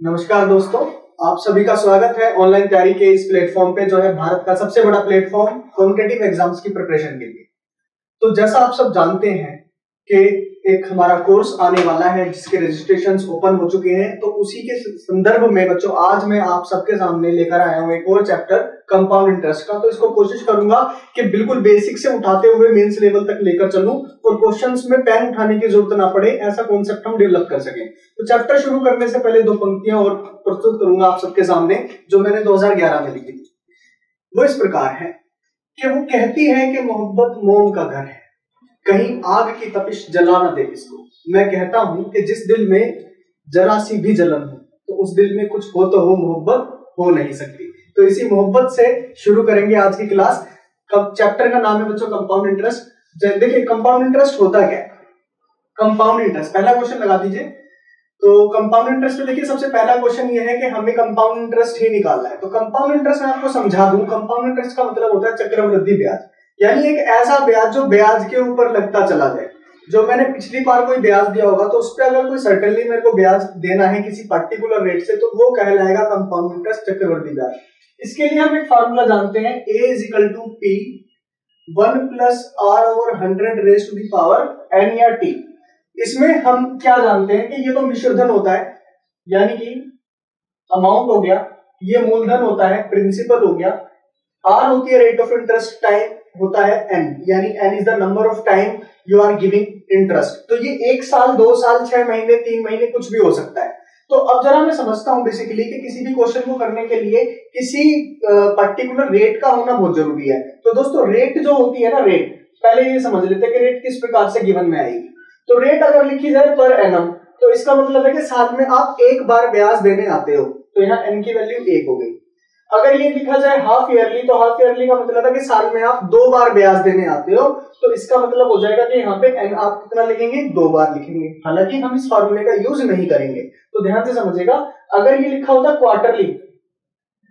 नमस्कार दोस्तों, आप सभी का स्वागत है ऑनलाइन तैयारी के इस प्लेटफॉर्म पे, जो है भारत का सबसे बड़ा प्लेटफॉर्म कॉम्पिटिटिव एग्जाम्स की प्रिपरेशन के लिए। तो जैसा आप सब जानते हैं कि एक हमारा कोर्स आने वाला है जिसके रजिस्ट्रेशंस ओपन हो चुके हैं। तो उसी के संदर्भ में बच्चों आज मैं आप सबके सामने लेकर आया हूं एक और चैप्टर कंपाउंड इंटरेस्ट का। तो इसको कोशिश करूंगा कि बिल्कुल बेसिक से उठाते हुए मेंस लेवल तक लेकर चलूं और क्वेश्चंस में पेन उठाने की जरूरत ना पड़े, ऐसा कॉन्सेप्ट हम डेवलप कर सकें। तो चैप्टर शुरू करने से पहले दो पंक्तियां और प्रस्तुत करूंगा आप सबके सामने जो मैंने 2011 में लिखी थी। वो इस प्रकार है कि वो कहती है कि मोहब्बत मोम का घर है, कहीं आग की तपिश जला न दे इसको। मैं कहता हूं कि जिस दिल में जरा सी भी जलन हो तो उस दिल में कुछ हो तो हो, मोहब्बत हो नहीं सकती। तो इसी मोहब्बत से शुरू करेंगे आज की क्लास। चैप्टर का नाम है बच्चों कंपाउंड इंटरेस्ट। देखिए कंपाउंड इंटरेस्ट होता क्या है। कंपाउंड इंटरेस्ट, पहला क्वेश्चन लगा दीजिए। तो कंपाउंड इंटरेस्ट में देखिए सबसे पहला क्वेश्चन ये है कि हमें कंपाउंड इंटरेस्ट ही निकालना है। तो कंपाउंड इंटरेस्ट मैं आपको समझा दूं। कंपाउंड इंटरेस्ट का मतलब होता है चक्रवृद्धि ब्याज, यानी एक ऐसा ब्याज जो ब्याज के ऊपर लगता चला जाए। जो मैंने पिछली बार कोई ब्याज दिया होगा तो उस पर अगर कोई सर्टेनली मेरे को ब्याज देना है किसी पर्टिकुलर रेट से, तो वो कहलाएगा कंपाउंड इंटरेस्ट, चक्रवृद्धि ब्याज। इसके लिए हम एक फार्मूला जानते हैं, A = P 1 + r/100 n या t। इसमें हम क्या जानते हैं कि ये तो मिश्रधन होता है, यानी कि अमाउंट हो गया, ये मूलधन होता है, प्रिंसिपल हो गया, r होती है रेट ऑफ इंटरेस्ट, टाइम होता है n, यानी n is the number of time you are giving interest. तो ये 1 साल, 2 साल, 6 महीने, 3 महीने, कुछ भी हो सकता है। तो अब जरा मैं समझता हूं बेसिकली कि किसी भी क्वेश्चन को करने के लिए किसी पर्टिकुलर रेट का होना बहुत जरूरी है। तो दोस्तों रेट जो होती है ना, रेट पहले ये समझ लेते हैं कि रेट किस प्रकार से गिवन में आएगी। तो रेट अगर लिखी जाए पर एनम, तो इसका मतलब है कि साल में आप एक बार ब्याज देने आते हो, तो यहाँ एन की वैल्यू 1 हो गई। अगर ये लिखा जाए हाफ ईयरली, तो हाफ ईयरली का मतलब है कि साल में आप 2 बार ब्याज देने आते हो, तो इसका मतलब हो जाएगा कि यहाँ पे एन आप कितना लिखेंगे, 2 बार लिखेंगे। हालांकि हम इस फॉर्मूले का यूज नहीं करेंगे, तो ध्यान से समझिएगा। अगर ये लिखा होता क्वार्टरली,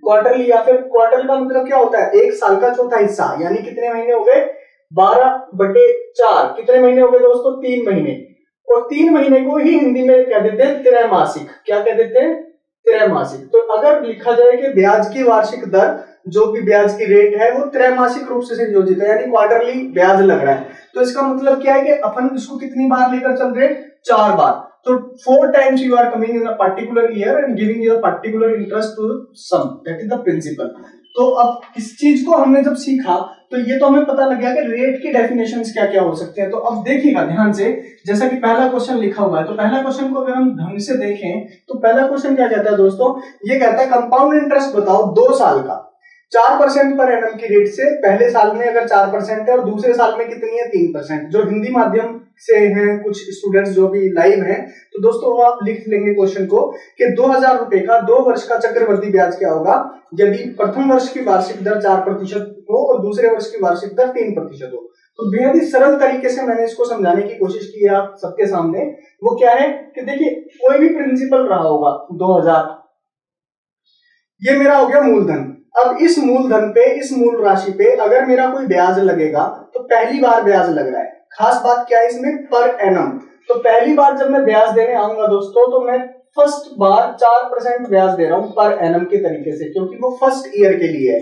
क्वार्टरली या फिर क्वार्टर का मतलब क्या होता है, 1 साल का चौथा हिस्सा, यानी कितने महीने हो गए, 12/4। कितने महीने हो गए दोस्तों, 3 महीने। और 3 महीने को ही हिंदी में कह देते हैं त्रैमासिक। क्या कह देते हैं, त्रैमासिक। तो अगर लिखा जाए कि ब्याज की वार्षिक दर, जो भी ब्याज की रेट है वो त्रैमासिक रूप से संयोजित है, यानी क्वार्टरली ब्याज लग रहा है, तो इसका मतलब क्या है कि अपन इसको कितनी बार लेकर चल रहे हैं, 4 बार। तो 4 times you are coming in a particular year and giving your particular interest to sum, that is the principal। तो अब इस चीज को हमने जब सीखा तो ये तो हमें पता लग गया कि रेट की डेफिनेशंस क्या क्या हो सकते हैं। तो अब देखिएगा ध्यान से, जैसा कि पहला क्वेश्चन लिखा हुआ है, तो पहला क्वेश्चन को अगर हम ढंग से देखें तो पहला क्वेश्चन क्या कहता है दोस्तों, ये कहता है कंपाउंड इंटरेस्ट बताओ 2 साल का 4% पर एनम की रेट से। पहले साल में अगर 4% है और दूसरे साल में कितनी है, 3%। जो हिंदी माध्यम से हैं कुछ स्टूडेंट्स जो भी लाइव हैं, तो दोस्तों वो आप लिख लेंगे क्वेश्चन को कि 2000 रुपए का 2 वर्ष का चक्रवृद्धि ब्याज क्या होगा यदि प्रथम वर्ष की वार्षिक दर 4% हो और दूसरे वर्ष की वार्षिक दर 3% हो। तो बेहद ही सरल तरीके से मैंने इसको समझाने की कोशिश की है आप सबके सामने। वो क्या है कि देखिए कोई भी प्रिंसिपल रहा होगा 2000, ये मेरा हो गया मूलधन। अब इस मूलधन पे, इस मूल राशि पे अगर मेरा कोई ब्याज लगेगा तो पहली बार ब्याज लग रहा है। खास बात क्या है इसमें, पर एनम। तो पहली बार जब मैं ब्याज देने आऊंगा दोस्तों, तो मैं फर्स्ट बार 4% ब्याज दे रहा हूं पर एनम के तरीके से, क्योंकि वो फर्स्ट ईयर के लिए है।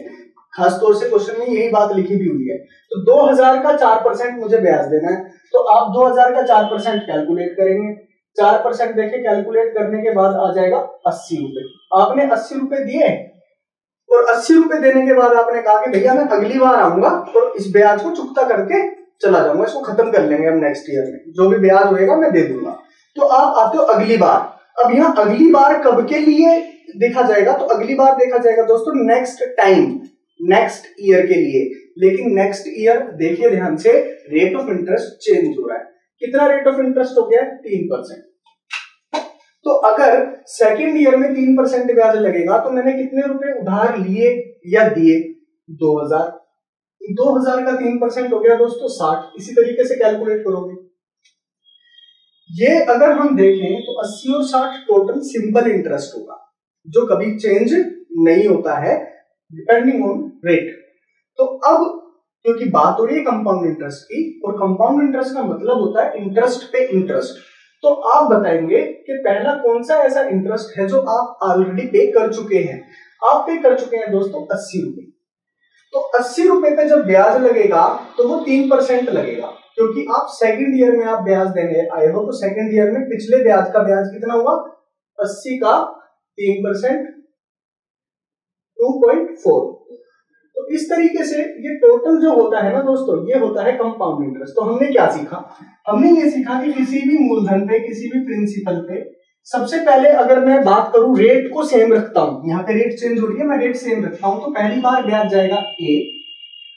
खास तौर से क्वेश्चन में यही बात लिखी भी हुई है। तो 2000 का 4% मुझे ब्याज देना है, तो आप 2000 का 4% कैलकुलेट करेंगे। 4% देखिए कैलकुलेट करने के बाद आ जाएगा 80 रुपए। आपने 80 रुपए दिए और 80 रुपए देने के बाद आपने कहा कि भैया मैं अगली बार आऊंगा और इस ब्याज को चुकता करके चला जाऊंगा, इसको खत्म कर लेंगे हम नेक्स्ट ईयर में, जो भी ब्याज होएगा मैं दे दूंगा। तो आप आते हो अगली बार। अब यहाँ अगली बार कब के लिए देखा जाएगा, तो अगली बार देखा जाएगा दोस्तों नेक्स्ट टाइम, नेक्स्ट ईयर के लिए। लेकिन नेक्स्ट ईयर देखिए ध्यान से, रेट ऑफ इंटरेस्ट चेंज हो रहा है। कितना रेट ऑफ इंटरेस्ट हो गया, 3%। तो अगर सेकेंड ईयर में 3% ब्याज लगेगा तो मैंने कितने रुपए उधार लिए या दिए, 2000। 2000 का 3% हो गया दोस्तों 60। इसी तरीके से कैलकुलेट करोगे। ये अगर हम देखें तो 80 और 60 टोटल सिंपल इंटरेस्ट होगा, जो कभी चेंज नहीं होता है डिपेंडिंग ऑन रेट। तो अब क्योंकि बात हो रही है कंपाउंड इंटरेस्ट की, और कंपाउंड इंटरेस्ट का मतलब होता है इंटरेस्ट पे इंटरेस्ट। तो आप बताएंगे कि पहला कौन सा ऐसा इंटरेस्ट है जो आप ऑलरेडी पे कर चुके हैं। आप पे कर चुके हैं दोस्तों 80 रुपए। तो 80 रुपए पे जब ब्याज लगेगा तो वो 3% लगेगा, क्योंकि आप सेकंड ईयर में आप ब्याज देने आए हो। तो सेकंड ईयर में पिछले ब्याज का ब्याज कितना हुआ, 80 का 3%, 2.4। तो इस तरीके से ये टोटल जो होता है ना दोस्तों, ये होता है कंपाउंड इंटरेस्ट। तो हमने क्या सीखा, हमने ये सीखा कि किसी भी मूलधन पे, किसी भी प्रिंसिपल पे सबसे पहले अगर मैं बात करूं रेट को सेम रखता हूं, यहाँ पे रेट चेंज हो रही है, मैं रेट सेम रखता हूं, तो पहली बार ब्याज जाएगा ए,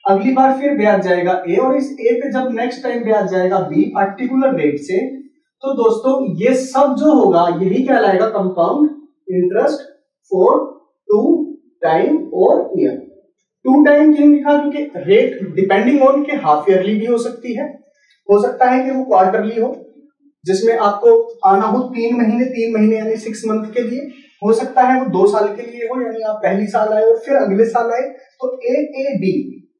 अगली बार फिर ब्याज जाएगा ए, और इस ए पे जब नेक्स्ट टाइम ब्याज जाएगा बी पर्टिकुलर रेट से, तो दोस्तों ये सब जो होगा यही कहलाएगा कंपाउंड इंटरेस्ट फॉर 2 टाइम और ईयर। 2 टाइम क्यों लिखा, क्योंकि रेट डिपेंडिंग ऑन के हाफ ईयरली भी हो सकती है, हो सकता है कि वो क्वार्टरली हो जिसमें आपको आना हो 3 महीने यानी 6 मंथ के लिए, हो सकता है वो 2 साल के लिए हो, यानी आप पहली साल आए और फिर अगले साल आए। तो ए बी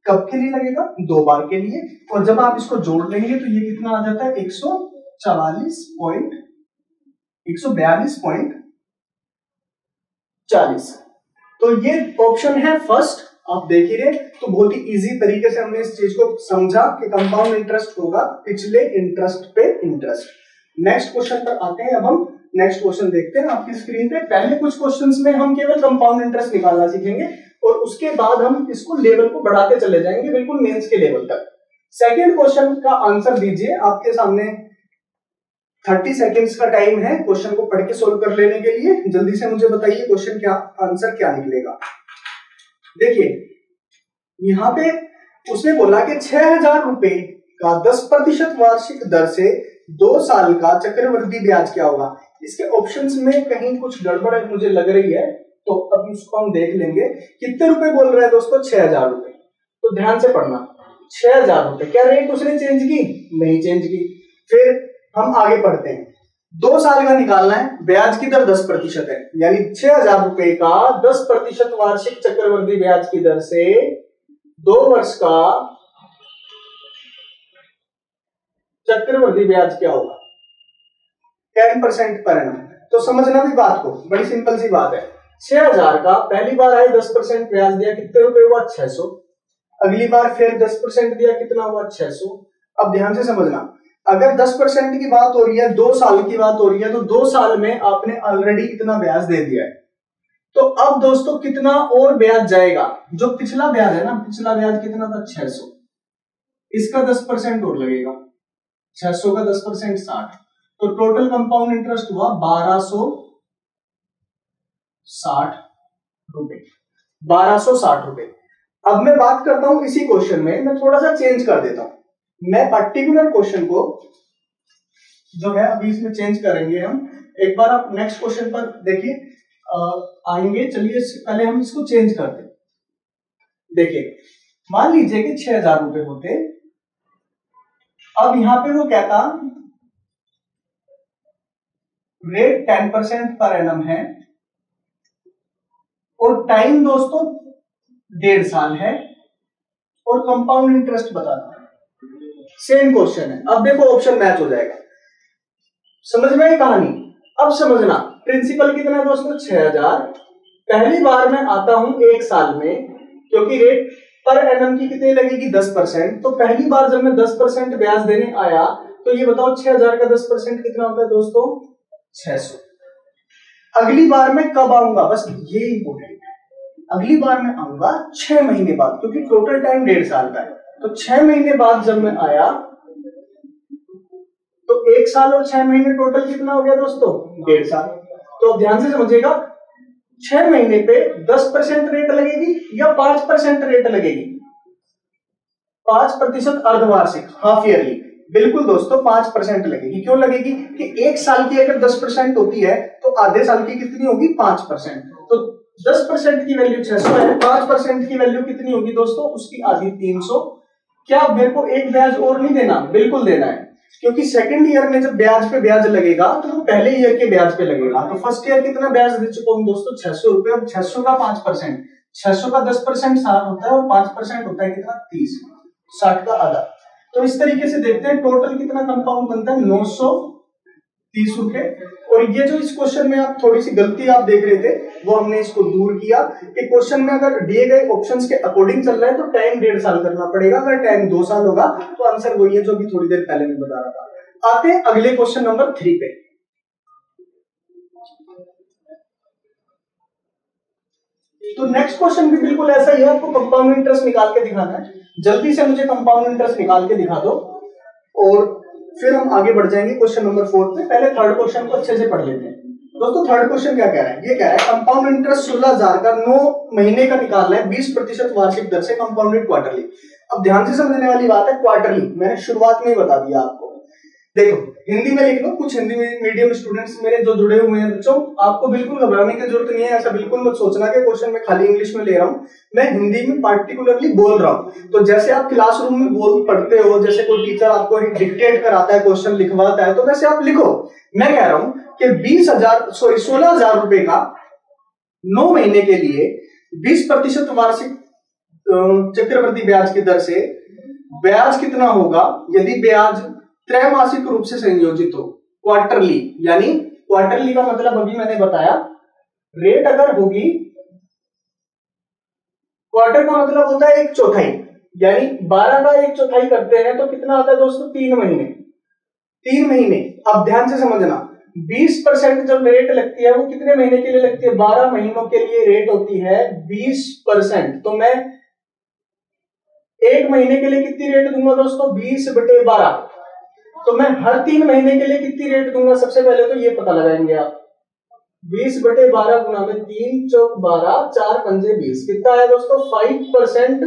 कब के लिए लगेगा, 2 बार के लिए। और जब आप इसको जोड़ लेंगे तो ये कितना आ जाता है 142.40। तो ये ऑप्शन है फर्स्ट, आप देख ही रहे। तो बहुत ही इजी तरीके से हमने इस चीज को समझा कि कंपाउंड इंटरेस्ट होगा पिछले इंटरेस्ट पे इंटरेस्ट। नेक्स्ट क्वेश्चन पर आते हैं। अब हम नेक्स्ट क्वेश्चन देखते हैं आपकी स्क्रीन पे। पहले कुछ क्वेश्चंस में हम केवल कंपाउंड इंटरेस्ट निकालना सीखेंगे और उसके बाद हम इसको लेवल को बढ़ाते चले जाएंगे बिल्कुल मेंस के लेवल तक। सेकंड क्वेश्चन का आंसर दीजिए, आपके सामने 30 सेकेंड्स का टाइम है क्वेश्चन को पढ़ के सोल्व कर लेने के लिए। जल्दी से मुझे बताइए क्वेश्चन क्या आंसर क्या निकलेगा। देखिए यहाँ पे उसने बोला कि 6000 रुपए का 10% वार्षिक दर से 2 साल का चक्रवृद्धि ब्याज क्या होगा। इसके ऑप्शंस में कहीं कुछ गड़बड़ मुझे लग रही है, तो अब इसको हम देख लेंगे। कितने रुपए बोल रहे हैं दोस्तों, 6000 रुपए। तो ध्यान से पढ़ना, 6000 रुपए। क्या रेट उसने चेंज की, नहीं चेंज की। फिर हम आगे पढ़ते हैं, 2 साल का निकालना है, ब्याज की दर 10% है, यानी 6000 रुपए का 10% वार्षिक चक्रवृद्धि ब्याज की दर से 2 वर्ष का चक्रवृद्धि ब्याज क्या होगा, 10% पर एनम। तो समझना भी बात को, बड़ी सिंपल सी बात है। 6000 का पहली बार आए 10% ब्याज दिया, कितने रुपए हुआ, 600। अगली बार फिर 10% दिया, कितना हुआ, 600। अब ध्यान से समझना, अगर 10% की बात हो रही है, 2 साल की बात हो रही है, तो 2 साल में आपने ऑलरेडी इतना ब्याज दे दिया है। तो अब दोस्तों कितना और ब्याज जाएगा, जो पिछला ब्याज है ना, पिछला ब्याज कितना था, 600, इसका 10% और लगेगा, 600 का 10% 60। तो टोटल कंपाउंड इंटरेस्ट हुआ 1260 रुपए, 1260 रुपए। अब मैं बात करता हूं इसी क्वेश्चन में, मैं थोड़ा सा चेंज कर देता हूं। मैं पर्टिकुलर क्वेश्चन को जो है अभी इसमें चेंज करेंगे हम। एक बार आप नेक्स्ट क्वेश्चन पर देखिए आएंगे। चलिए पहले हम इसको चेंज करते हैं। देखिए मान लीजिए कि 6000 रुपए होते, अब यहां पे वो कहता रेट 10% पर एनम है और टाइम दोस्तों 1.5 साल है और कंपाउंड इंटरेस्ट बताना है। सेम क्वेश्चन है। अब देखो ऑप्शन मैच हो जाएगा, समझ में आई कहानी। अब समझना प्रिंसिपल कितना है दोस्तों, 6000। पहली बार मैं आता हूं 1 साल में, क्योंकि रेट पर एनम की कितनी लगेगी, 10%। तो पहली बार जब मैं 10% ब्याज देने आया, तो ये बताओ 6000 का 10% कितना होता है दोस्तों, 600। अगली बार मैं कब आऊंगा, बस ये इंपोर्टेंट है। अगली बार मैं आऊंगा 6 महीने बाद, क्योंकि टोटल टाइम 1.5 साल का है। तो 6 महीने बाद जब मैं आया, तो 1 साल और 6 महीने टोटल कितना हो गया दोस्तों, 1.5 साल। तो अब ध्यान से समझिएगा, 6 महीने पे 10% रेट लगेगी या 5% रेट लगेगी, 5% अर्धवार्षिक हाफ ईयरली। बिल्कुल दोस्तों 5% लगेगी। क्यों लगेगी कि 1 साल की अगर 10% होती है तो आधे साल की कितनी होगी, 5%। तो 10% की वैल्यू 600 है, 5% की वैल्यू कितनी होगी दोस्तों, उसकी आधी 300। क्या मेरे को एक ब्याज और नहीं देना, बिल्कुल देना है, क्योंकि सेकंड ईयर में जब ब्याज पे ब्याज लगेगा तो वो पहले ईयर के ब्याज पे लगेगा। तो फर्स्ट ईयर कितना ब्याज दे चुका हूं दोस्तों, 600 रुपए। अब 600 का 5%, 600 का 10% 60 होता है और 5% होता है कितना, 30, 60 का आधा। तो इस तरीके से देखते हैं टोटल कितना कंपाउंड बनता है, 900 30 रुपए। और ये जो इस क्वेश्चन में आप थोड़ी सी गलती आप देख रहे थे वो हमने इसको दूर किया कि क्वेश्चन में अगर दिए गए ऑप्शंस के अकॉर्डिंग चल रहा है तो टाइम 1.5 साल करना पड़ेगा, अगर टाइम 2 साल होगा तो आंसर वही है जो भी थोड़ी देर पहले मैं बता रहा था। आते हैं अगले क्वेश्चन नंबर 3 पे। तो नेक्स्ट क्वेश्चन भी बिल्कुल ऐसा ही है, आपको कंपाउंड इंटरेस्ट निकाल के दिखाना है। जल्दी से मुझे कंपाउंड इंटरेस्ट निकाल के दिखा दो और फिर हम आगे बढ़ जाएंगे क्वेश्चन नंबर 4 पे। पहले थर्ड क्वेश्चन को अच्छे से पढ़ लेते हैं। दोस्तों थर्ड क्वेश्चन क्या कह रहा है, ये कह रहा है कंपाउंड इंटरेस्ट 16,000 का 9 महीने का निकालना है 20% वार्षिक दर से कंपाउंडेड क्वार्टरली। अब ध्यान से समझने वाली बात है, क्वार्टरली मैंने शुरुआत में ही बता दिया आपको। देखो हिंदी में लिख लो, कुछ हिंदी मीडियम स्टूडेंट्स मेरे जो जुड़े हुए हैं बच्चों, आपको बिल्कुल घबराने की जरूरत नहीं है, ऐसा बिल्कुल मत सोचना कि क्वेश्चन में खाली इंग्लिश में ले रहा हूं, मैं हिंदी में पार्टिकुलरली बोल रहा हूं। तो जैसे आप क्लासरूम में बोल पढ़ते हो, जैसे कोई टीचर आपको डिक्टेट कराता है, क्वेश्चन लिखवाता है, तो वैसे आप लिखो। मैं कह रहा हूं कि 16,000 रुपए का 9 महीने के लिए 20% वार्षिक चक्रवृद्धि ब्याज की दर से ब्याज कितना होगा यदि ब्याज त्रैमासिक रूप से संयोजित हो, क्वार्टरली। यानी क्वार्टरली का मतलब अभी मैंने बताया, रेट अगर होगी, क्वार्टर का मतलब होता है 1/4, यानी 12 का 1/4 करते हैं तो कितना आता है दोस्तों, 3 महीने। 3 महीने। अब ध्यान से समझना, 20% जब रेट लगती है वो कितने महीने के लिए लगती है, 12 महीनों के लिए रेट होती है 20%। तो मैं 1 महीने के लिए कितनी रेट दूंगा दोस्तों, 20/12। तो मैं हर 3 महीने के लिए कितनी रेट दूंगा, सबसे पहले तो ये पता लगाएंगे आप, 20/12 गुना में 3 चौक 12, 4 पंजे 20, कितना है दोस्तों, 5%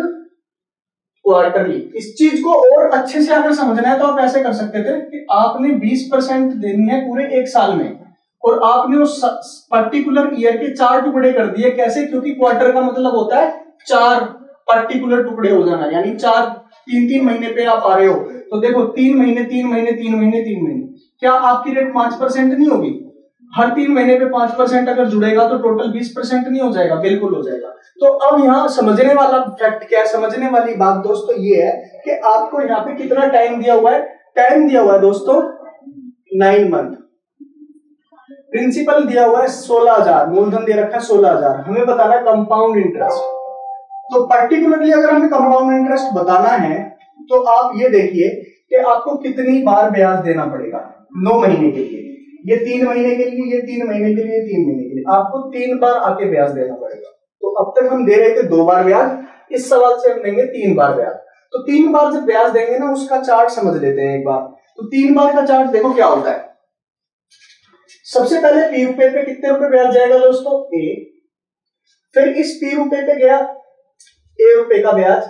क्वार्टरली। इस चीज को और अच्छे से अगर समझना है तो आप ऐसे कर सकते थे कि आपने 20% देनी है पूरे 1 साल में, और आपने उस पर्टिकुलर ईयर के 4 टुकड़े कर दिए। कैसे, क्योंकि क्वार्टर का मतलब होता है 4 पर्टिकुलर टुकड़े हो जाना, यानी 3 महीने पे आप आ रहे हो। तो देखो 3 महीने 3 महीने 3 महीने 3 महीने, क्या आपकी रेट 5% नहीं होगी, हर 3 महीने पे 5% अगर जुड़ेगा तो टोटल 20% नहीं हो जाएगा, बिल्कुल हो जाएगा। तो अब यहाँ समझने वाला फैक्ट क्या है, समझने वाली बात दोस्तों ये है कि आपको यहाँ पे कितना टाइम दिया हुआ है, टाइम दिया हुआ है दोस्तों 9 मंथ, प्रिंसिपल दिया हुआ है 16,000, मूलधन दे रखा है 16,000, हमें बताना है कंपाउंड इंटरेस्ट। तो पर्टिकुलरली अगर हमें कंपाउंड इंटरेस्ट बताना है तो आप ये देखिए कि आपको कितनी बार ब्याज देना पड़ेगा 9 महीने के लिए, ये 3 महीने के लिए, ये 3 महीने के लिए, 3 महीने के लिए, आपको 3 बार आके ब्याज देना पड़ेगा। तो अब तक हम दे रहे थे 2 बार ब्याज, इस सवाल से हम देंगे 3 बार ब्याज। तो 3 बार जब ब्याज देंगे ना, उसका चार्ट समझ लेते हैं एक बार। तो 3 बार का चार्ट देखो क्या होता है। सबसे पहले P रुपए पे कितने रुपए ब्याज जाएगा दोस्तों, A। फिर इस P रुपए पे गया A रुपए का ब्याज,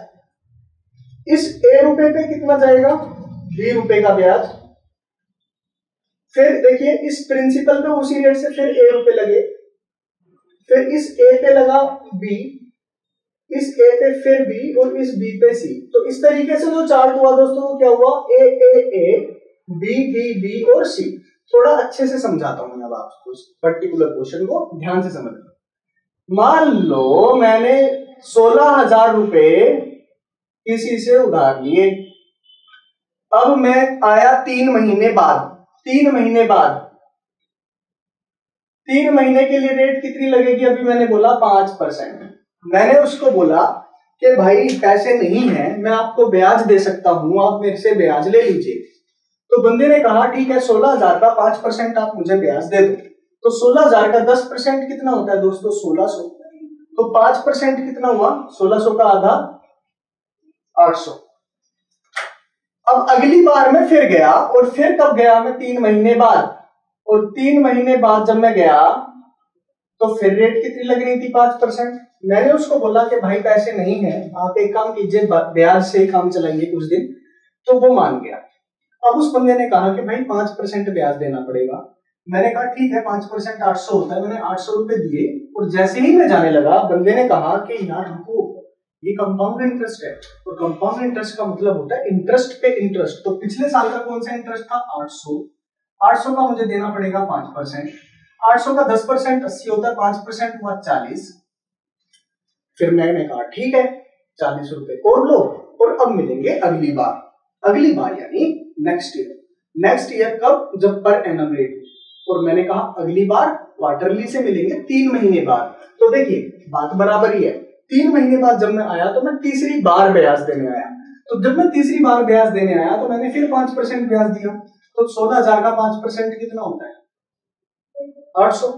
इस A रुपए पे कितना जाएगा, B रुपए का ब्याज। फिर देखिए इस प्रिंसिपल पे उसी रेट से फिर A रुपए लगे, फिर इस A पे लगा B, इस A पे फिर B और इस B पे C। तो इस तरीके से जो चार्ट हुआ दोस्तों वो क्या हुआ, A B B B और C। थोड़ा अच्छे से समझाता हूं मैं अब आपको इस पर्टिकुलर क्वेश्चन को, ध्यान से समझना। मान लो मैंने 16,000 रुपए किसी से उधार लिए, अब मैं आया 3 महीने बाद, 3 महीने बाद, 3 महीने के लिए रेट कितनी लगेगी, अभी मैंने बोला 5%। मैंने उसको बोला कि भाई पैसे नहीं है, मैं आपको ब्याज दे सकता हूं, आप मेरे से ब्याज ले लीजिए। तो बंदे ने कहा ठीक है 16,000 का 5% आप मुझे ब्याज दे दो। तो 16,000 का 10% कितना होता है दोस्तों, 1600। तो 5% कितना हुआ, 1600 का आधा 800। अब अगली बार मैं फिर गया, और फिर कब गया मैं, 3 महीने बाद। और 3 महीने बाद जब मैं गया तो फिर रेट कितनी लग रही थी, 5%। मैंने उसको बोला कि भाई पैसे नहीं है, आप एक काम कीजिए, ब्याज से काम चलाइए कुछ दिन। तो वो मान गया। अब उस बंदे ने कहा कि भाई 5% ब्याज देना पड़ेगा। मैंने कहा ठीक है 5% 800 होता है, मैंने 800 रुपए दिए। और जैसे ही मैं जाने लगा, बंदे ने कहा कि यार हमको ये कंपाउंड इंटरेस्ट है, और कंपाउंड इंटरेस्ट का मतलब होता है इंटरेस्ट पे इंटरेस्ट। तो पिछले साल का कौन सा इंटरेस्ट था, 800, 800 का मुझे देना पड़ेगा 5%, 800 का 10% 80 होता है, 5% हुआ 40। फिर मैंने कहा ठीक है 40 रुपए और लो, और अब मिलेंगे अगली बार, अगली बार यानी नेक्स्ट ईयर। नेक्स्ट ईयर कब, जब पर एनम रेट और मैंने कहा अगली बार क्वार्टरली से मिलेंगे 3 महीने बाद। तो देखिए बात बराबर ही है, 3 महीने बाद जब मैं आया तो मैं तीसरी बार ब्याज देने आया। तो जब मैं तीसरी बार ब्याज देने आया तो मैंने फिर 5% ब्याज दिया। तो 16,000 का 5% कितना होता है? 800।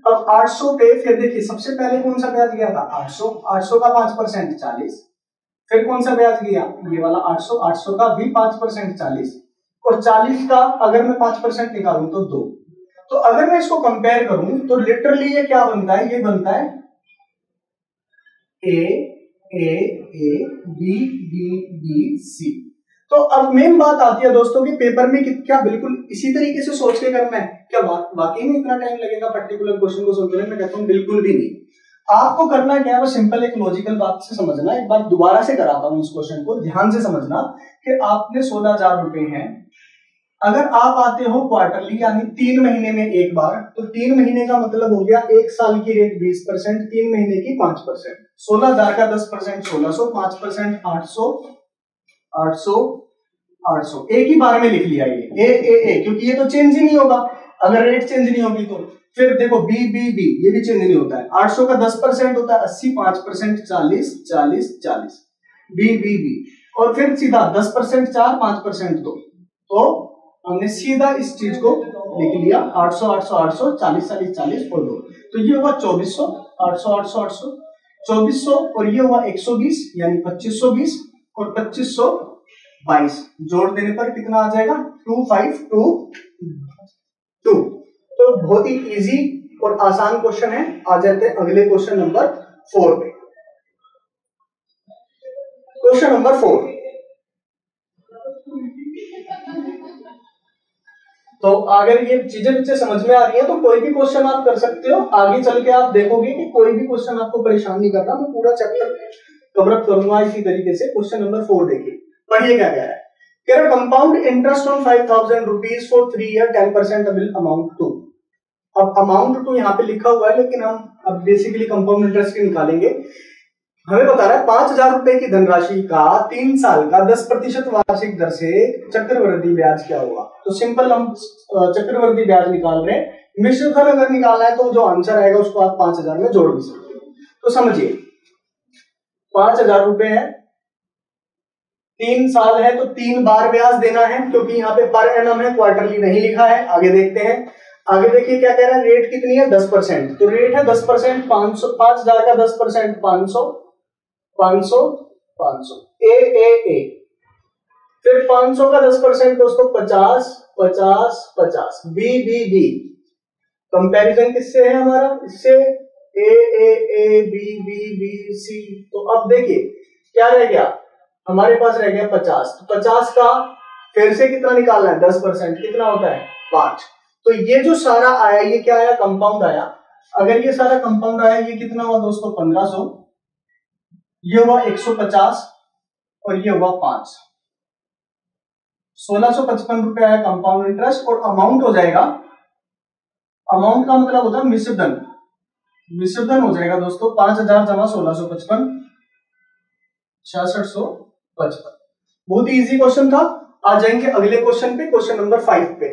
अब 800 पे फिर देखिए सबसे पहले कौन सा ब्याज गया था? 800। 800 का 5% 40। फिर कौन सा ब्याज गया? ये वाला 800। 800 का भी 5% 40। और 40 का अगर मैं 5% निकालूं तो 2। तो अगर मैं इसको कंपेयर करूं तो लिटरली ये क्या बनता है? ये बनता है A A A B B B C. तो अब मेन बात आती है दोस्तों कि पेपर में क्या बिल्कुल इसी तरीके से सोच के करना है? क्या वाकई में इतना टाइम लगेगा पर्टिकुलर क्वेश्चन को सोचने में? मैं कहता हूं बिल्कुल भी नहीं। आपको करना क्या है? वो सिंपल एक लॉजिकल बात से समझना। एक बार दोबारा से कराता हूं इस क्वेश्चन को, ध्यान से समझना कि आपने 16,000 रुपए हैं। अगर आप आते हो क्वार्टरली यानी 3 महीने में एक बार, तो 3 महीने का मतलब हो गया एक साल की रेट 20%, 3 महीने की 5%। 16,000 का 10% 1600, 5% 800, 800, 800। एक ही बार में लिख लिया ये ए क्योंकि ये तो चेंज ही नहीं होगा अगर रेट चेंज नहीं होगी तो। फिर देखो बी बी बी ये भी चेंज नहीं होता है। 800 का 10% होता है 80, 5% 40, 40, 40। बी बी बी और फिर सीधा 10% 4, 5% 2। तो हमने सीधा इस चीज को लिख लिया 800, 800, 800, 40, 40, 40 और 2। तो ये हुआ 2400, 800, 800, 800, 2400 और ये हुआ 120 यानी 2520 और 2522 जोड़ देने पर कितना आ जाएगा? 2522। तो बहुत ही इजी और आसान क्वेश्चन है। आ जाते हैं अगले क्वेश्चन नंबर 4 पे। Question number 4। तो अगर ये चीजें समझ में आ रही है तो कोई भी क्वेश्चन आप कर सकते हो। आगे चल के आप देखोगे कि कोई भी क्वेश्चन आपको परेशान नहीं कर रहा। मैं पूरा चैप्टर कवर अप करूंगा इसी तरीके से। क्वेश्चन नंबर 4 देखिए, पढ़िए क्या कह रहा है। कह रहा है compound interest on 5,000 rupees for 3 year 10% will amount to. अब अमाउंट टू यहाँ पे लिखा हुआ है लेकिन हम अब बेसिकली कंपाउंड इंटरेस्ट की निकालेंगे। हमें बता रहा है 5,000 रुपए की धनराशि का 3 साल का 10% वार्षिक दर से चक्रवृद्धि ब्याज क्या होगा। तो सिंपल हम चक्रवृद्धि ब्याज निकाल रहे हैं। मिश्र फल अगर निकालना है तो जो आंसर आएगा उसको आप 5,000 में जोड़ भी सकते हो। तो समझिए 5,000 रुपए है, 3 साल है तो 3 बार ब्याज देना है क्योंकि यहाँ पे पर एनम है, क्वार्टरली नहीं लिखा है। आगे देखते हैं। आगे देखिए क्या कह रहा है। रेट कितनी है? 10%। तो रेट है 10%, 5,000 का 10% 500, 500, 500 ए। फिर 500 का 10% दोस्तों 50, 50, 50। बी कंपैरिजन किससे है हमारा? इससे ए बी सी। तो अब देखिए क्या रह गया हमारे पास? रह गया 50। तो 50 का फिर से कितना निकालना है? 10% कितना होता है? 5। तो ये जो सारा आया ये क्या आया? कंपाउंड आया। अगर ये सारा कंपाउंड आया ये कितना हुआ दोस्तों? 1500, ये हुआ 150 और ये हुआ 5। 1655 रुपए आया कंपाउंड इंटरेस्ट। और अमाउंट हो जाएगा, अमाउंट का मतलब होता है मिश्रधन। मिश्रधन हो जाएगा दोस्तों 5,000 जमा 1655, 6655। बहुत ही इजी क्वेश्चन था। आ जाएंगे अगले क्वेश्चन पे, क्वेश्चन नंबर 5 पे।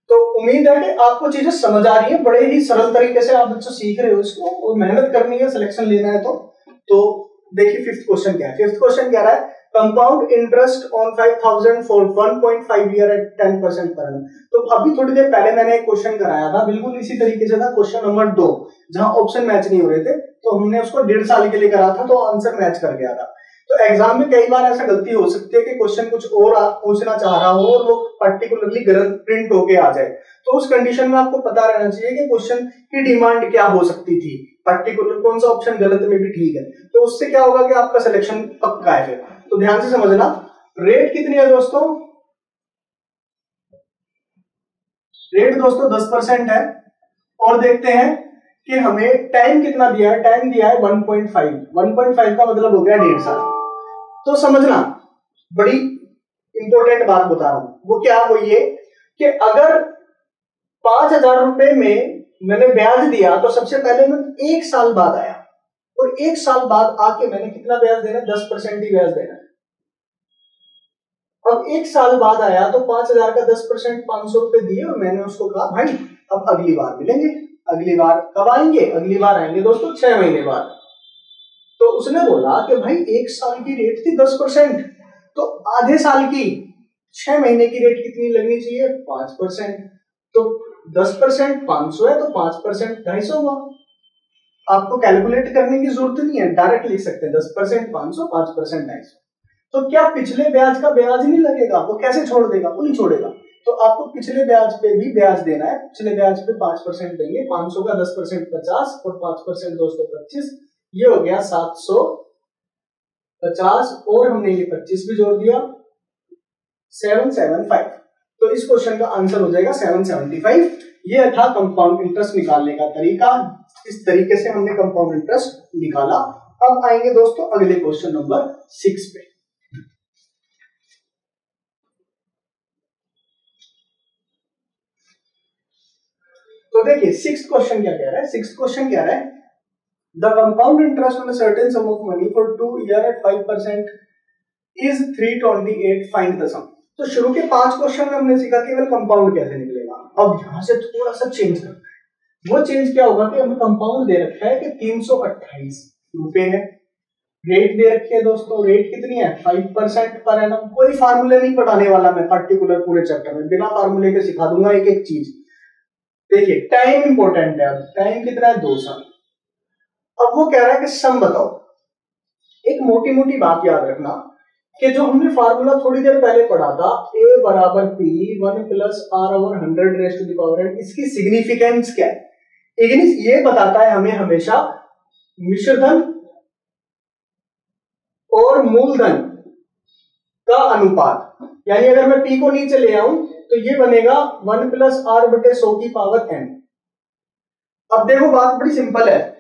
तो उम्मीद है कि आपको चीजें समझ आ रही है। बड़े ही सरल तरीके से आप बच्चों सीख रहे हो इसको और मेहनत करनी है, सिलेक्शन लेना है तो देखिए फिफ्थ क्वेश्चन क्या है। फिफ्थ क्वेश्चन कह रहा है compound interest on 5,000 for 1.5 year at 10% per annum. तो अभी थोड़ी देर पहले मैंने एक क्वेश्चन कराया था बिल्कुल इसी तरीके से था। क्वेश्चन नंबर 2 जहां ऑप्शन मैच नहीं हो रहे थे तो हमने उसको 1.5 साल के लिए करा था तो आंसर मैच कर गया था। तो एग्जाम में कई बार ऐसा गलती हो सकती है कि क्वेश्चन कुछ और पूछना चाह रहा हो और वो पर्टिकुलरली गलत प्रिंट होके आ जाए। तो उस कंडीशन में आपको पता रहना चाहिए कि क्वेश्चन की डिमांड क्या हो सकती थी, पर्टिकुलर कौन सा ऑप्शन गलत में भी ठीक है। तो उससे क्या होगा कि आपका सिलेक्शन पक्का है फिर। तो ध्यान से समझना। रेट कितनी है दोस्तों? रेट दोस्तों 10% है। और देखते हैं कि हमें टाइम कितना दिया है। टाइम दिया है 1.5। 1.5 का मतलब हो गया 1.5 साल। तो समझना बड़ी इंपॉर्टेंट बात बता रहा हूं। वो क्या? वो ये कि अगर 5,000 रुपए में मैंने ब्याज दिया तो सबसे पहले मैं 1 साल बाद आया और 1 साल बाद आके मैंने कितना ब्याज देना? 10% ही ब्याज देना है। अब एक साल बाद आया तो 5,000 का 10% 500 रुपए दिए और मैंने उसको कहा भाई अब अगली बार मिलेंगे। अगली बार कब आएंगे? अगली बार आएंगे दोस्तों 6 महीने बाद। तो उसने बोला कि भाई एक साल की रेट थी 10%, तो आधे साल की 6 महीने की रेट कितनी लगनी चाहिए? 5%। तो 10% 500 है तो 5% 250 हुआ। आपको कैलकुलेट करने की जरूरत नहीं है, डायरेक्ट लिख सकते हैं 10% 500, 5% 250। तो क्या पिछले ब्याज का ब्याज नहीं लगेगा? वो कैसे छोड़ देगा? वो नहीं छोड़ेगा। तो आपको पिछले ब्याज पे भी ब्याज देना है। पिछले ब्याज पे 5% देंगे, 500 का 10% 50 और 5% दोस्तों 25, ये हो गया 750 और हमने ये 25 भी जोड़ दिया 775। तो इस क्वेश्चन का आंसर हो जाएगा 775। ये था कंपाउंड इंटरेस्ट निकालने का तरीका। इस तरीके से हमने कंपाउंड इंटरेस्ट निकाला। अब आएंगे दोस्तों अगले क्वेश्चन नंबर 6 पे। तो देखिए 6th क्वेश्चन क्या कह रहा है? 6th क्वेश्चन कह रहा है the compound interest on a certain sum of money for 2 year at 5% is 328, find the sum. तो शुरू के 5 क्वेश्चन में हमने सीखा केवल कंपाउंड कैसे निकलेगा। अब यहां से थोड़ा सा चेंज करना है। वो चेंज क्या होगा कि हमें कंपाउंड दे रखा है कि 328 रुपए है, रेट दे रखी है दोस्तों, रेट कितनी है? 5% पर एनम। कोई फार्मूले नहीं पढ़ाने वाला मैं पर्टिकुलर पूरे चैप्टर में, बिना फार्मूले के सिखा दूंगा एक एक चीज। देखिए टाइम इंपॉर्टेंट है। अब टाइम कितना है? 2 साल। अब वो कह रहा है कि सम बताओ। एक मोटी मोटी बात याद रखना कि जो हमने फार्मूला थोड़ी देर पहले पढ़ा था, a बराबर p 1 plus r over 100 raise to the power n, इसकी सिग्निफिकेंस क्या है? ये बताता है हमें हमेशा मिश्रधन और मूलधन का अनुपात। यानी अगर मैं p को नीचे ले आऊं तो ये बनेगा 1 प्लस r बटे 100 की पावर n। अब देखो बात बड़ी सिंपल है।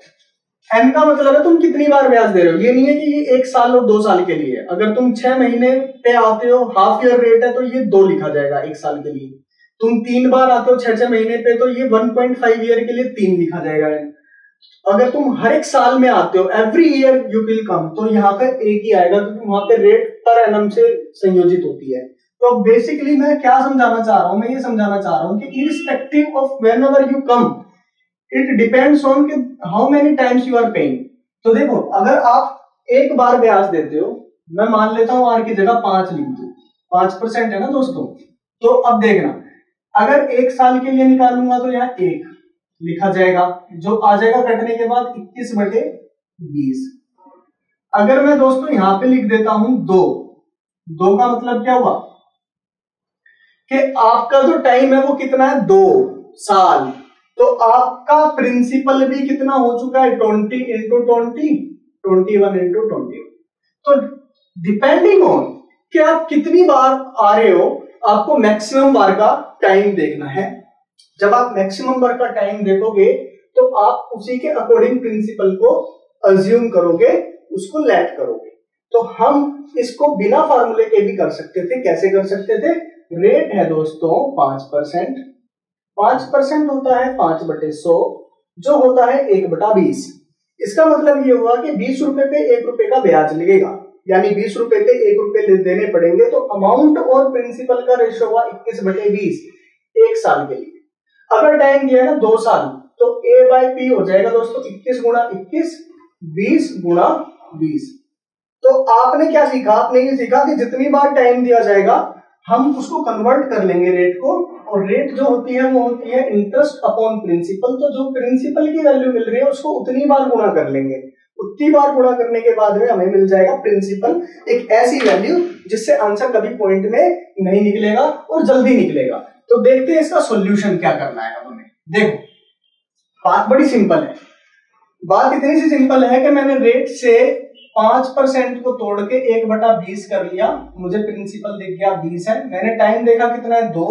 n का मतलब है तुम कितनी बार ब्याज दे रहे हो। ये नहीं है कि ये 1 साल और 2 साल के लिए। अगर तुम 6 महीने पे आते हो, हाफ ईयर रेट है, तो ये 2 लिखा जाएगा 1 साल के लिए। तुम 3 बार आते हो 6 महीने पे, तो ये 1.5 ईयर के लिए 3 लिखा जाएगा। अगर तुम हर एक साल में आते हो, every year you will come, तो यहाँ पे एक ही आएगा क्योंकि वहां पे रेट पर एनम से संयोजित होती है। तो बेसिकली मैं क्या समझाना चाह रहा हूं? मैं ये समझाना चाह रहा हूं कि irrespective of whenever you come, it depends on कि how many times you are paying. तो देखो अगर आप एक बार ब्याज देते हो, मैं मान लेता हूं आर की जगह 5 लिख दूं, 5% है ना दोस्तों। तो अब देखना, अगर 1 साल के लिए निकालूंगा तो यहाँ 1 लिखा जाएगा, जो आ जाएगा कटने के बाद 21/20। अगर मैं दोस्तों यहां पे लिख देता हूं 2 का मतलब क्या हुआ कि आपका जो टाइम है वो कितना है? 2 साल। तो आपका प्रिंसिपल भी कितना हो चुका है? 20 इंटू 20, 21 इंटू 21। तो डिपेंडिंग ऑन कि आप कितनी बार आ रहे हो, आपको मैक्सिमम बार का टाइम देखना है। जब आप मैक्सिमम बार का टाइम देखोगे तो आप उसी के अकॉर्डिंग प्रिंसिपल को अज्यूम करोगे, उसको लेट करोगे। तो हम इसको बिना फार्मूले के भी कर सकते थे। कैसे कर सकते थे? रेट है दोस्तों 5%, 5% होता है 5/100, जो होता है 1/20। इसका मतलब ये हुआ कि 20 रुपए पे 1 रुपए का ब्याज लगेगा, यानी 20 रुपए पे 1 रुपए देने पड़ेंगे। तो अमाउंट और प्रिंसिपल का रेशियो हुआ 21/20 1 साल के लिए। अगर टाइम दिया है ना 2 साल, तो A/P हो जाएगा दोस्तों 21 गुणा 21, 20 गुणा 20। तो आपने क्या सीखा? आपने ये सीखा कि जितनी बार टाइम दिया जाएगा हम उसको कन्वर्ट कर लेंगे रेट को, और रेट जो होती है वो होती है इंटरेस्ट अपॉन प्रिंसिपल। तो जो प्रिंसिपल की वैल्यू मिल रही है उसको उतनी बार गुणा कर लेंगे। उतनी बार गुणा करने के बाद में हमें मिल जाएगा प्रिंसिपल, एक ऐसी वैल्यू जिससे आंसर कभी पॉइंट में नहीं निकलेगा और जल्दी निकलेगा। तो देखते हैं इसका सॉल्यूशन क्या करना है हमें। देखो बात बड़ी सिंपल है। बात इतनी सी सिंपल है कि मैंने रेट से 5% को तोड़ के 1/20 कर लिया, मुझे प्रिंसिपल दिख गया 20 है। मैंने टाइम देखा कितना है 2,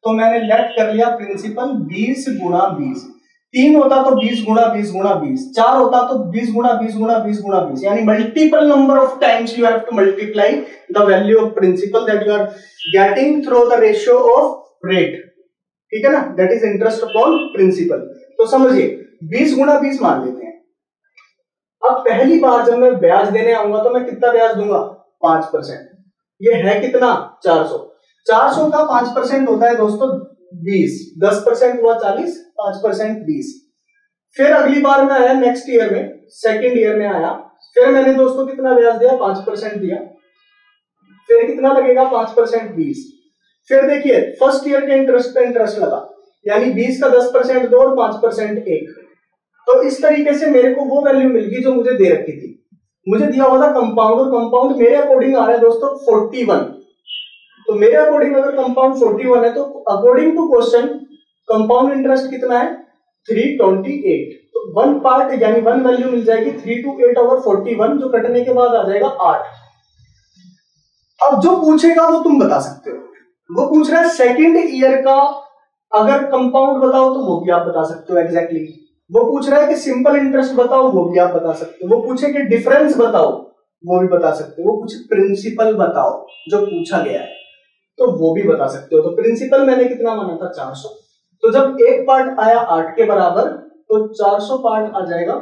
तो मैंने लेट कर लिया प्रिंसिपल 20 गुणा 20। 3 होता तो 20 गुणा 20 गुणा 20, 4 होता तो 20 गुणा 20 गुणा 20 गुणा 20, यानी multiple number of times you have to multiply the value of principal that you are getting through the ratio of rate. ठीक है ना, that is interest upon principal. तो समझिए 20 गुणा 20 मान लेते हैं। अब पहली बार जब मैं ब्याज देने आऊंगा तो मैं कितना ब्याज दूंगा? 5%। ये है कितना 400। 400 का 5% होता है दोस्तों 20, 10% हुआ 40, 5% 20। फिर अगली बार में आया नेक्स्ट ईयर में, सेकेंड ईयर में आया, फिर मैंने दोस्तों कितना ब्याज दिया 5% दिया, फिर कितना लगेगा 5% 20। फिर देखिए फर्स्ट ईयर के इंटरेस्ट पे इंटरेस्ट लगा, यानी 20 का 10% 2 और 5% 1। तो इस तरीके से मेरे को वो वैल्यू मिल गई जो मुझे दे रखी थी। मुझे दिया हुआ था कंपाउंड, और कंपाउंड मेरे अकॉर्डिंग आ रहा है दोस्तों 41। तो मेरे अकॉर्डिंग अगर कंपाउंड 41 है तो according to question compound interest कितना है 328। तो वन पार्ट यानी वन वैल्यू मिल जाएगी 328 ओवर 41, जो कटने के बाद आ जाएगा 8। अब जो पूछेगा वो तुम बता सकते हो। वो पूछ रहा है सेकेंड ईयर का अगर कंपाउंड बताओ तो वो भी आप बता सकते हो एग्जैक्टली। वो पूछ रहा है कि सिंपल इंटरेस्ट बताओ, वो भी आप बता सकते हो। वो पूछे कि डिफरेंस बताओ, वो भी बता सकते हो। वो पूछे प्रिंसिपल बताओ जो पूछा गया है, तो वो भी बता सकते हो। तो प्रिंसिपल मैंने कितना माना था 400। तो जब एक पार्ट आया 8 के बराबर, तो 400 पार्ट आ जाएगा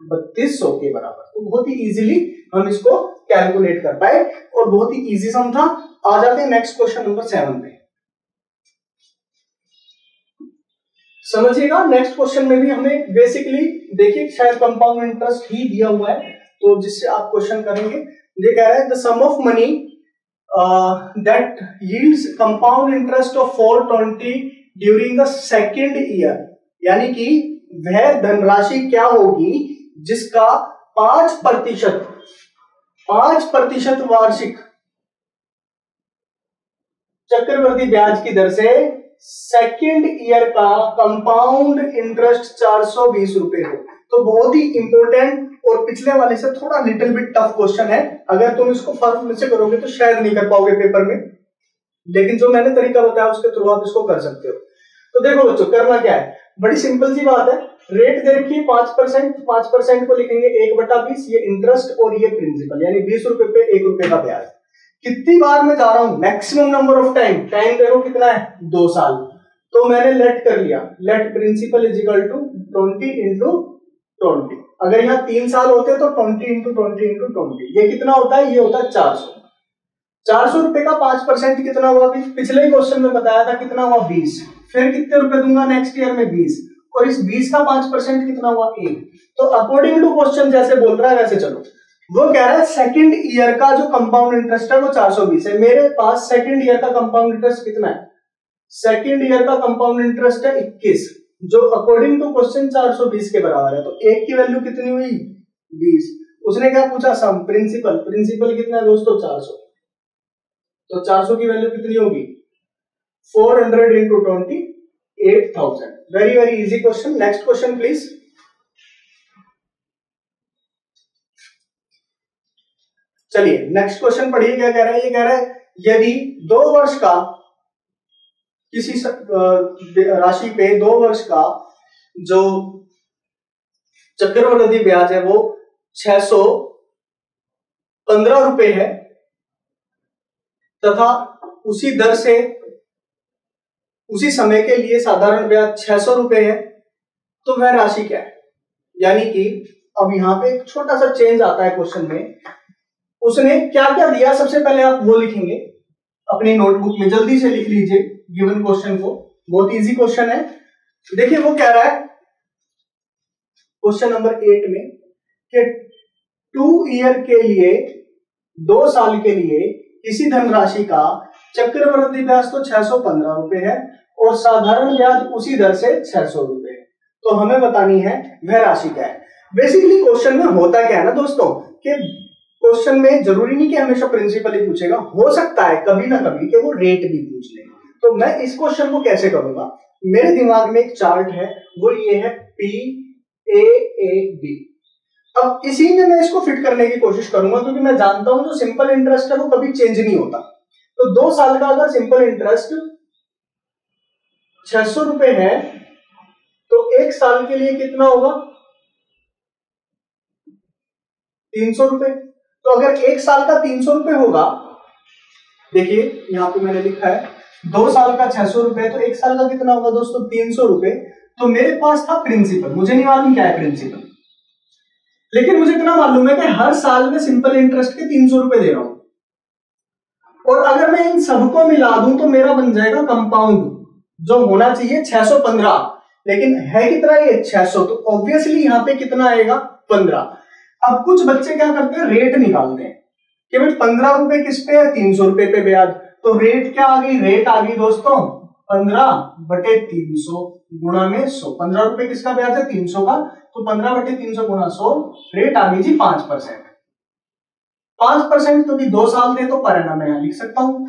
3200 के बराबर। तो बहुत ही इजीली हम इसको कैलकुलेट कर पाए और बहुत ही इजी सम था। आ जाते हैं नेक्स्ट क्वेश्चन नंबर 7 पे। समझिएगा नेक्स्ट क्वेश्चन में भी हमें बेसिकली देखिए शायद कंपाउंड इंटरेस्ट ही दिया हुआ है, तो जिससे आप क्वेश्चन करेंगे। ये कह रहा है the sum of money that yields compound interest of 420 during the second year, यानी कि वह धनराशि क्या होगी जिसका 5% वार्षिक चक्रवृद्धि ब्याज की दर से सेकेंड ईयर का कंपाउंड इंटरेस्ट 420 रुपए हो। तो बहुत ही इंपॉर्टेंट और पिछले वाले से थोड़ा लिटिल बिट टफ क्वेश्चन है। अगर तुम इसको फॉर्मूले से करोगे तो शायद नहीं कर पाओगे पेपर में, लेकिन जो मैंने तरीका बताया उसके थ्रू आप इसको कर सकते हो। तो देखो बच्चों करना क्या है, बड़ी सिंपल सी बात है। रेट दे रखी है 5% को लिखेंगे 1/20, ये इंटरेस्ट और ये प्रिंसिपल, यानी 20 रुपए पे 1 रुपए का ब्याज। कितनी बार मैं जा रहा हूं, मैक्सिमम नंबर ऑफ टाइम देखो कितना है 2 साल। तो मैंने लेट कर लिया, let principal is equal to 20 into 20। अगर यहाँ 3 साल होते तो 20 इंटू 20 इंटू 20, ये कितना होता है, ये होता है 400। 400 रुपए का 5% कितना हुआ, पिछले क्वेश्चन में बताया था कितना हुआ 20। फिर कितने रुपए दूंगा नेक्स्ट ईयर में 20, और इस 20 का 5% कितना हुआ 1। तो अकॉर्डिंग टू क्वेश्चन जैसे बोल रहा है वैसे चलो। वो कह रहा है सेकंड ईयर का जो कंपाउंड इंटरेस्ट है वो 420 है। मेरे पास सेकंड ईयर का कंपाउंड इंटरेस्ट कितना है, सेकंड ईयर का कंपाउंड इंटरेस्ट है 21, जो अकॉर्डिंग टू क्वेश्चन 420 के बराबर है। तो एक की वैल्यू कितनी हुई 20। उसने क्या पूछा सम, प्रिंसिपल कितना है दोस्तों 400। तो 400 की वैल्यू कितनी होगी 400 into 20, 8000। Very very easy question. Next question please. चलिए नेक्स्ट क्वेश्चन पढ़िए क्या कह रहा है। ये कह रहा है यदि 2 वर्ष का किसी राशि पे 2 वर्ष का जो चक्रवृद्धि ब्याज है वो 615 रुपए है तथा उसी दर से उसी समय के लिए साधारण ब्याज 600 रुपए है, तो वह राशि क्या है। यानी कि अब यहां पे एक छोटा सा चेंज आता है क्वेश्चन में। उसने क्या क्या दिया, सबसे पहले आप वो लिखेंगे अपनी नोटबुक में, जल्दी से लिख लीजिए गिवन क्वेश्चन को, बहुत इजी क्वेश्चन है। देखिए वो कह रहा है क्वेश्चन नंबर 8 में कि 2 ईयर के लिए 2 साल के लिए किसी धनराशि का चक्रवृद्धि ब्याज तो 615 रुपए है और साधारण ब्याज उसी दर से 600 रुपए है। तो हमें बतानी है वह राशि क्या है। बेसिकली क्वेश्चन में होता क्या है ना दोस्तों कि क्वेश्चन में जरूरी नहीं कि हमेशा प्रिंसिपल ही पूछेगा, हो सकता है कभी ना कभी कि वो रेट भी पूछ ले। तो मैं इस क्वेश्चन को कैसे करूंगा, मेरे दिमाग में एक चार्ट है, वो ये है PAAB। अब इसी में मैं इसको फिट करने की कोशिश करूंगा, क्योंकि मैं जानता हूं जो सिंपल इंटरेस्ट है वो कभी चेंज नहीं होता। तो 2 साल का अगर सिंपल इंटरेस्ट 600 रुपए है तो 1 साल के लिए कितना होगा 300 रुपए। तो अगर 1 साल का 300 रुपए होगा, देखिए यहां पे मैंने लिखा है 2 साल का 600 रुपए, तो 1 साल का कितना होगा दोस्तों 300 रुपए। तो मेरे पास था प्रिंसिपल, मुझे नहीं मालूम क्या है प्रिंसिपल, लेकिन मुझे इतना मालूम है कि हर साल में सिंपल इंटरेस्ट के 300 रुपए दे रहा हूं। और अगर मैं इन सबको मिला दूं तो मेरा बन जाएगा कंपाउंड, जो होना चाहिए 615, लेकिन है कितना ये 600, तो ऑब्वियसली यहाँ पे कितना आएगा 15। अब कुछ बच्चे क्या करते हैं, रेट निकालते हैं कि भाई 15 रुपए किस पे है, 300 रुपए पे ब्याज, तो रेट क्या आ गई, रेट आ गई दोस्तों 15/300 गुणा में 100। 15 रुपए किसका ब्याज है, 300 का, तो 15/300 गुणा 100, रेट आ गई जी 5%। 5% क्योंकि 2 साल थे तो पर एनम में यहां लिख सकता हूं।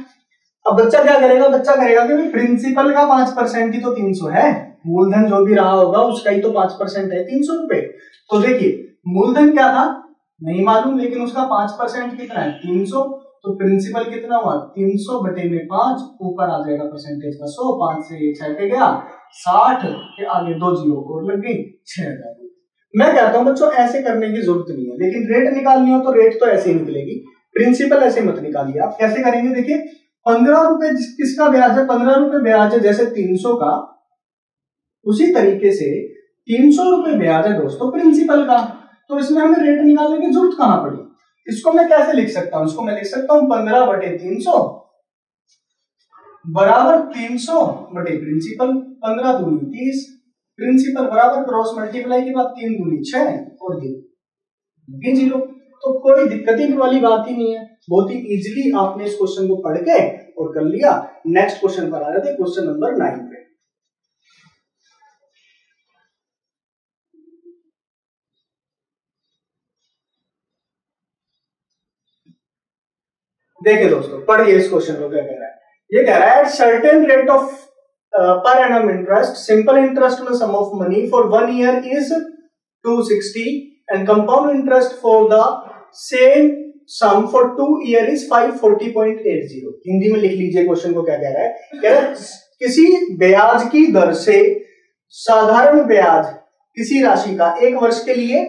अब बच्चा क्या करेगा, बच्चा करेगा कि प्रिंसिपल का 5% ही तो 300 है, मूलधन जो भी रहा होगा उसका ही तो 5% है 300 रुपए। तो देखिए मूलधन क्या था नहीं मालूम, लेकिन उसका 5% कितना है 300, तो प्रिंसिपल कितना हुआ 300/5, ऊपर आ जाएगा परसेंटेज का 100, 5 से 6 पे गया 60 के आगे 2 जीरो और लग गई 6000। मैं कहता हूं बच्चों ऐसे करने की जरूरत नहीं है, लेकिन रेट निकालनी हो तो रेट तो ऐसे ही निकलेगी, प्रिंसिपल ऐसे मत निकालिए। आप कैसे करेंगे, देखिए 15 रुपए किसका ब्याज है, 15 रुपए ब्याज है जैसे 300 का, उसी तरीके से 300 रुपए ब्याज है दोस्तों प्रिंसिपल का। तो इसमें हमें रेट निकालने की जरूरत कहां पड़ी, इसको मैं कैसे लिख सकता हूं, इसको मैं लिख सकता हूं 15/300 बराबर 300 बटे प्रिंसिपल, 15 दूनी 30, प्रिंसिपल बराबर क्रॉस मल्टीप्लाई के बाद 3 दूनी 6 और 3 जीरो। तो कोई दिक्कत ही वाली बात ही नहीं है, बहुत ही इजीली आपने इस क्वेश्चन को पढ़ के और कर लिया। नेक्स्ट क्वेश्चन पर आ जाते हैं, क्वेश्चन नंबर 9 पे। देखिए दोस्तों पढ़िए इस क्वेश्चन को क्या कह रहा है, ये कह रहा है certain rate of per annum interest, simple interest on a sum of money for 1 year is 260 and compound interest for the same sum for 2 year is 540.80। Hindi में लिख लीजिए क्वेश्चन को क्या कह रहा है, कह रहा है किसी ब्याज की दर से साधारण ब्याज किसी राशि का 1 वर्ष के लिए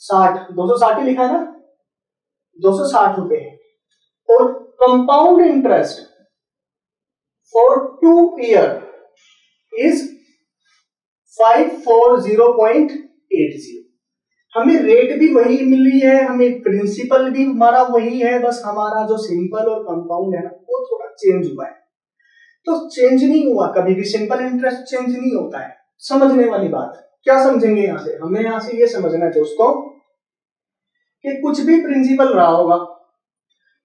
260 ही लिखा है ना, 260 रुपए, और compound interest for 2 year is 540.80। हमें रेट भी वही मिली है, हमें प्रिंसिपल भी हमारा वही है, बस हमारा जो सिंपल और कंपाउंड है ना वो थोड़ा चेंज हुआ है। तो चेंज नहीं हुआ, कभी भी सिंपल इंटरेस्ट चेंज नहीं होता है। समझने वाली बात क्या समझेंगे यहां से, हमें यहां से ये समझना है दोस्तों कि कुछ भी प्रिंसिपल रहा होगा,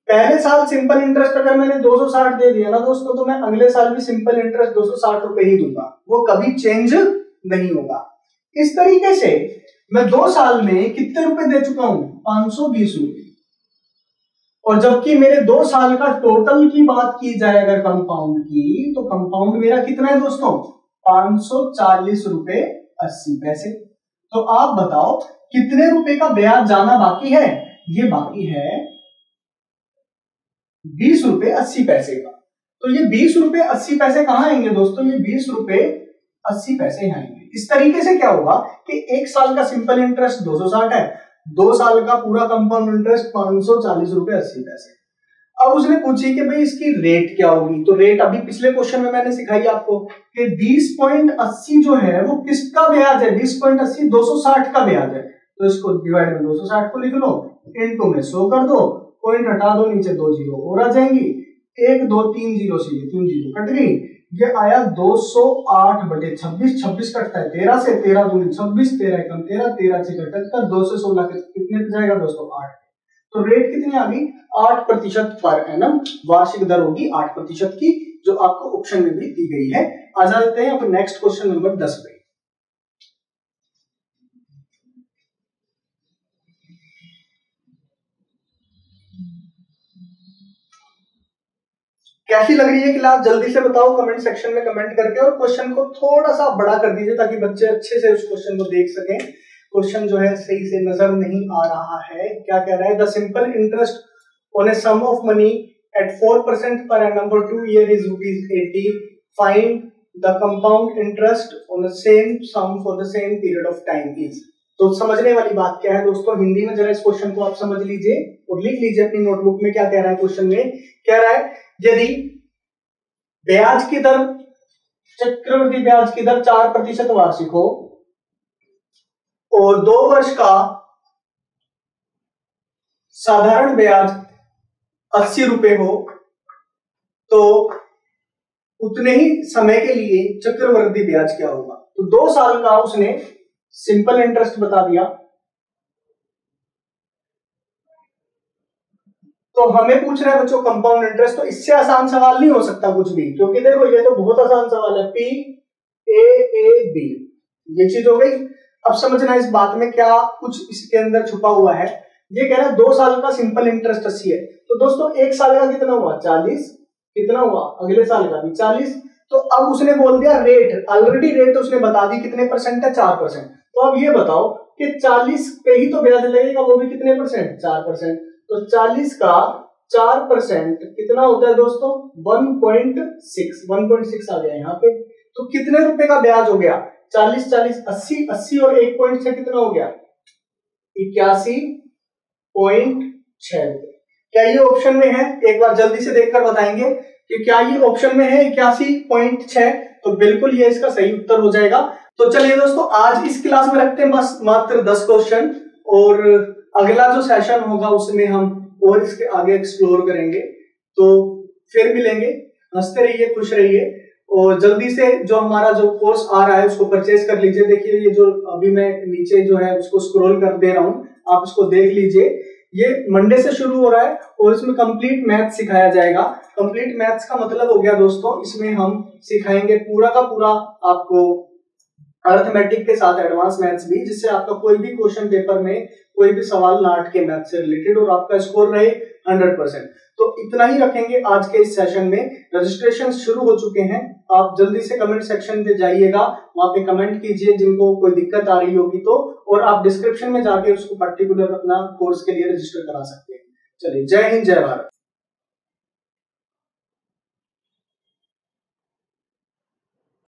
पहले साल सिंपल इंटरेस्ट अगर मैंने 260 दे दिया ना दोस्तों, तो मैं अगले साल भी सिंपल इंटरेस्ट 260 रुपए ही दूंगा, वो कभी चेंज नहीं होगा। इस तरीके से मैं 2 साल में कितने रुपए दे चुका हूं 520 रुपए, और जबकि मेरे 2 साल का टोटल की बात की जाए अगर कंपाउंड की, तो कंपाउंड मेरा कितना है दोस्तों 540 रुपए 80 पैसे। तो आप बताओ कितने रुपए का ब्याज जाना बाकी है, ये बाकी है 20 रुपए 80 पैसे का। तो ये 20 रुपए 80 पैसे कहां आएंगे दोस्तों, ये 20 रुपए 80 पैसे आएंगे। इस तरीके से क्या होगा कि 1 साल का सिंपल इंटरेस्ट 260 है, 2 साल का पूरा कंपाउंड इंटरेस्ट 540 रुपए 80 पैसे। अब उसने पूछी कि भाई इसकी रेट क्या होगी, तो रेट अभी पिछले क्वेश्चन में मैंने सिखाई आपको कि 20.80 जो है वो किसका ब्याज है, 20.80 260 का ब्याज है। तो इसको डिवाइड में 260 को लिख लो, इनटू में 100 कर दो, पॉइंट हटा दो, नीचे 2 जीरो और आ जाएंगी, 1 2 3 जीरो से 3 जीरो कट गई, ये आया 208/26, 26 कटता है 13 से, 13 दूनी 26, 13 एकम 13, 13 से 78, 2 से 16 कितने पे जाएगा दोस्तों 8। तो रेट कितनी आ गई 8% पर एनम, वार्षिक दर होगी 8% की, जो आपको ऑप्शन में भी दी गई है। आ जाते हैं अब नेक्स्ट क्वेश्चन नंबर 10 पे। कैसी लग रही है क्लास, जल्दी से बताओ कमेंट सेक्शन में कमेंट करके, और क्वेश्चन को थोड़ा सा बड़ा कर दीजिए ताकि बच्चे अच्छे से उस क्वेश्चन को देख सकें। क्वेश्चन जो है सही से नजर नहीं आ रहा है, क्या कह रहा है, the simple interest on a sum of money at 4% per annum for 2 year is ₹80, find the compound interest on the same sum for the same period of time is. तो समझने वाली बात क्या है दोस्तों, हिंदी में जरा इस क्वेश्चन को आप समझ लीजिए और लिख लीजिए अपनी नोटबुक में। क्या कह रहा है क्वेश्चन में, कह रहा है यदि ब्याज की दर चक्रवृद्धि ब्याज की दर 4% वार्षिक हो और 2 वर्ष का साधारण ब्याज 80 रुपए हो, तो उतने ही समय के लिए चक्रवृद्धि ब्याज क्या होगा। तो 2 साल का उसने सिंपल इंटरेस्ट बता दिया। तो हमें पूछ रहा है बच्चों कंपाउंड इंटरेस्ट, तो इससे आसान सवाल नहीं हो सकता कुछ भी, क्योंकि देखो ये तो बहुत आसान सवाल है। PAAB ये चीज हो गई। अब समझना इस बात में क्या कुछ इसके अंदर छुपा हुआ है। ये कह रहा है 2 साल का सिंपल इंटरेस्ट 80 है, तो दोस्तों 1 साल का कितना हुआ 40, कितना हुआ अगले साल का भी 40। तो अब उसने बोल दिया रेट, ऑलरेडी रेट उसने बता दी कितने परसेंट है 4%। तो अब ये बताओ कि 40 पे ही तो ब्याज लगेगा, वो भी कितने परसेंट 4%। तो 40 का 4% कितना होता है दोस्तों 1.6 आ गया यहाँ पे। तो कितने रुपए का ब्याज हो गया 40 40 80 80 और 1.6 कितना हो गया 81.6 रुपए। क्या ये ऑप्शन में है, एक बार जल्दी से देखकर बताएंगे कि क्या ये ऑप्शन में है 81.6। तो बिल्कुल ये इसका सही उत्तर हो जाएगा। तो चलिए दोस्तों आज इस क्लास में रखते हैं बस मात्र 10 क्वेश्चन, और अगला जो सेशन होगा उसमें हम और इसके आगे एक्सप्लोर करेंगे। तो फिर मिलेंगे, हंसते रहिए, खुश रहिए, और जल्दी से जो हमारा जो कोर्स आ रहा है उसको परचेज कर लीजिए। देखिए ये जो अभी मैं नीचे जो है उसको स्क्रॉल कर दे रहा हूं, आप इसको देख लीजिए। ये मंडे से शुरू हो रहा है और इसमें कंप्लीट मैथ सिखाया जाएगा। कंप्लीट मैथ्स का मतलब हो गया दोस्तों इसमें हम सिखाएंगे पूरा का पूरा आपको अर्थमेटिक के साथ एडवांस मैथ्स भी, जिससे आपका कोई भी क्वेश्चन पेपर में कोई भी सवाल ना अटके मैथ से रिलेटेड और आपका स्कोर रहे 100%। तो इतना ही रखेंगे आज के इस सेशन में। रजिस्ट्रेशन शुरू हो चुके हैं, आप जल्दी से कमेंट सेक्शन पे जाइएगा, वहां पे कमेंट कीजिए जिनको कोई दिक्कत आ रही होगी तो, और आप डिस्क्रिप्शन में जाके उसको पर्टिकुलर अपना कोर्स के लिए रजिस्टर करा सकते हैं। चलिए, जय हिंद, जय भारत।